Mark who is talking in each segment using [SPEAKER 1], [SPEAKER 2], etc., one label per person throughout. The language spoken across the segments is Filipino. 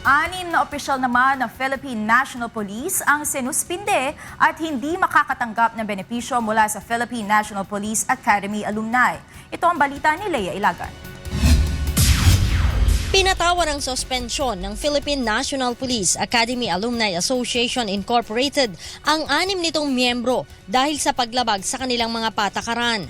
[SPEAKER 1] Anim na opisyal naman ng Philippine National Police ang sinuspinde at hindi makakatanggap ng benepisyo mula sa Philippine National Police Academy alumni. Ito ang balita ni Leia Ilagan.
[SPEAKER 2] Pinatawan ng suspensyon ng Philippine National Police Academy Alumni Association Incorporated ang 6 nitong miyembro dahil sa paglabag sa kanilang mga patakaran.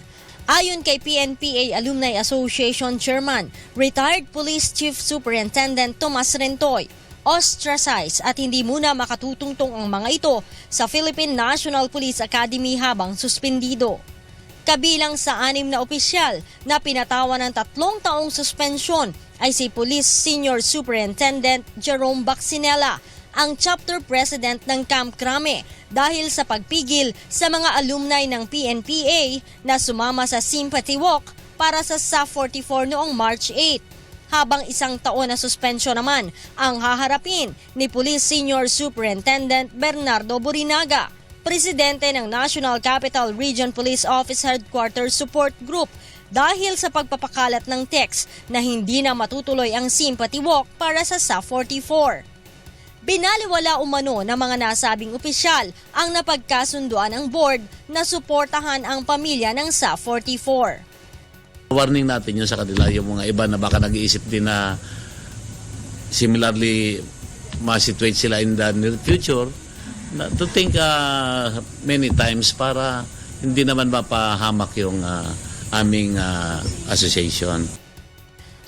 [SPEAKER 2] Ayon kay PNPA Alumni Association Chairman, retired Police Chief Superintendent Tomas Rentoy, ostracized at hindi muna makatutungtong ang mga ito sa Philippine National Police Academy habang suspendido. Kabilang sa 6 na opisyal na pinatawan ng 3 taong suspensyon ay si Police Senior Superintendent Jerome Baxinella, ang chapter president ng Camp Crame dahil sa pagpigil sa mga alumni ng PNPA na sumama sa Sympathy Walk para sa SAF 44 noong March 8. Habang 1 taon na suspensyon naman ang haharapin ni Police Senior Superintendent Bernardo Borinaga, presidente ng National Capital Region Police Office Headquarters Support Group dahil sa pagpapakalat ng text na hindi na matutuloy ang Sympathy Walk para sa SAF 44. Binaliwala umano ng mga nasabing opisyal ang napagkasunduan ng board na suportahan ang pamilya ng SAF 44.
[SPEAKER 3] Warning natin yun sa kanila, yung mga iba na baka nag-iisip din na similarly ma-situate sila in the near future, to think many times para hindi naman mapahamak yung aming association.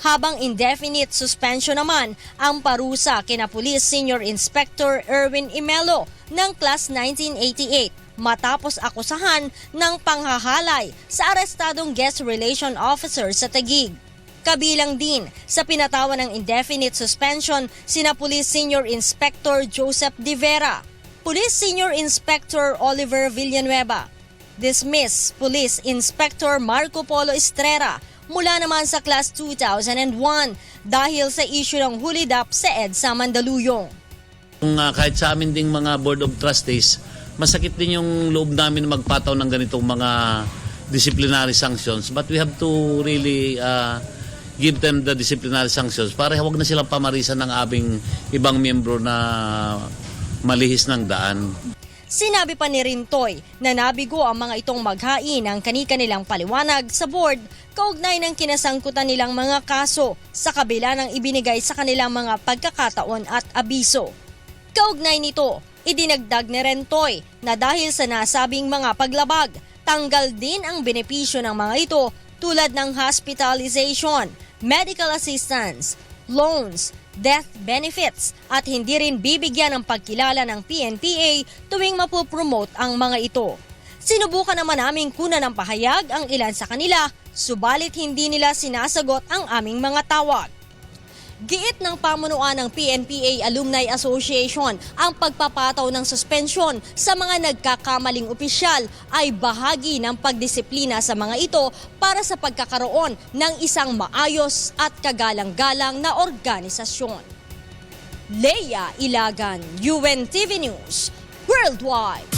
[SPEAKER 2] Habang indefinite suspension naman ang parusa kina Police Senior Inspector Erwin Imelo ng Class 1988 matapos akusahan ng panghahalay sa arestadong Guest Relation Officer sa Taguig. Kabilang din sa pinatawan ng indefinite suspension sina Police Senior Inspector Joseph De Vera, Police Senior Inspector Oliver Villanueva, Dismiss Police Inspector Marco Polo Estrera mula naman sa Class 2001 dahil sa issue ng hulidap sa EDSA Mandaluyong.
[SPEAKER 3] Kahit sa amin ding mga Board of Trustees, masakit din yung loob namin magpataw ng ganitong mga disciplinary sanctions, but we have to really give them the disciplinary sanctions para huwag na silang pamarisan ng aming ibang miyembro na malihis ng daan.
[SPEAKER 2] Sinabi pa ni Rintoy na nabigo ang mga itong maghain ng kani-kanilang paliwanag sa board kaugnay ng kinasangkutan nilang mga kaso sa kabila ng ibinigay sa kanilang mga pagkakataon at abiso. Kaugnay nito, idinagdag ni Rintoy na dahil sa nasabing mga paglabag, tanggal din ang benepisyo ng mga ito tulad ng hospitalization, medical assistance, loans, death benefits at hindi rin bibigyan ng pagkilala ng PNPA tuwing mapopromote ang mga ito. Sinubukan naman naming kunan ng pahayag ang ilan sa kanila, subalit hindi nila sinasagot ang aming mga tawag. Giit ng pamunuan ng PNPA Alumni Association, ang pagpapataw ng suspensyon sa mga nagkakamaling opisyal ay bahagi ng pagdisiplina sa mga ito para sa pagkakaroon ng isang maayos at kagalang-galang na organisasyon. Leia Ilagan, UNTV News, Worldwide.